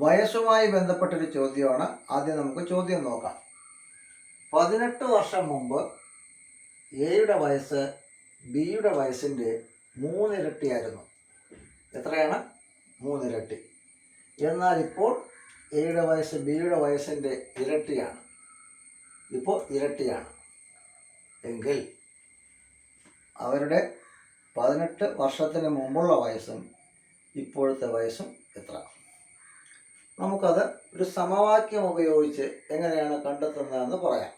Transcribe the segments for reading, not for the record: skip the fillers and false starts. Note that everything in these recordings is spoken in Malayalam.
വയസ്സുമായി ബന്ധപ്പെട്ടൊരു ചോദ്യമാണ്. ആദ്യം നമുക്ക് ചോദ്യം നോക്കാം. 18 വർഷം മുമ്പ് എയുടെ വയസ്സ് ബിയുടെ വയസ്സിൻ്റെ 3 ഇരട്ടിയായിരുന്നു. എത്രയാണ്? 3 ഇരട്ടി. എന്നാൽ ഇപ്പോൾ എയുടെ വയസ്സ് ബിയുടെ വയസ്സിൻ്റെ ഇരട്ടിയാണ്. ഇപ്പോൾ ഇരട്ടിയാണ് എങ്കിൽ അവരുടെ 18 വർഷത്തിന് മുമ്പുള്ള വയസ്സും ഇപ്പോഴത്തെ വയസ്സും എത്ര? നമുക്കത് ഒരു സമവാക്യം ഉപയോഗിച്ച് എങ്ങനെയാണ് കണ്ടെത്തുന്നതെന്ന് പറയാം.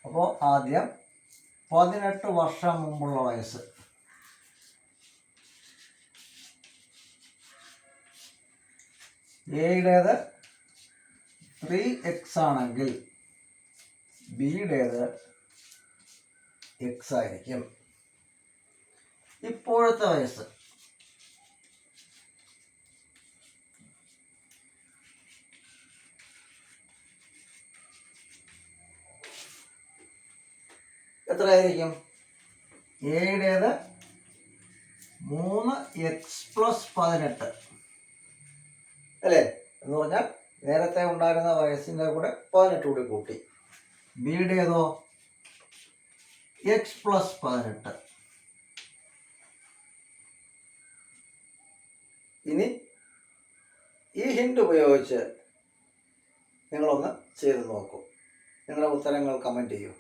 അപ്പോൾ ആദ്യം 18 വർഷം മുമ്പുള്ള വയസ്സ്. എയുടേത് 3x ആണെങ്കിൽ ബിയുടേത് x ആയിരിക്കും. ഇപ്പോഴത്തെ വയസ്സ് എത്രയായിരിക്കും? എയുടേത് 3x+18 അല്ലേ? എന്ന് പറഞ്ഞാൽ നേരത്തെ ഉണ്ടായിരുന്ന വയസ്സിൻ്റെ കൂടെ 18 കൂടി കൂട്ടി. ബിയുടേതോ x+18. ഇനി ഈ ഹിന്റ് ഉപയോഗിച്ച് നിങ്ങളൊന്ന് ചെയ്ത് നോക്കൂ. നിങ്ങളുടെ ഉത്തരങ്ങൾ കമൻറ്റ് ചെയ്യൂ.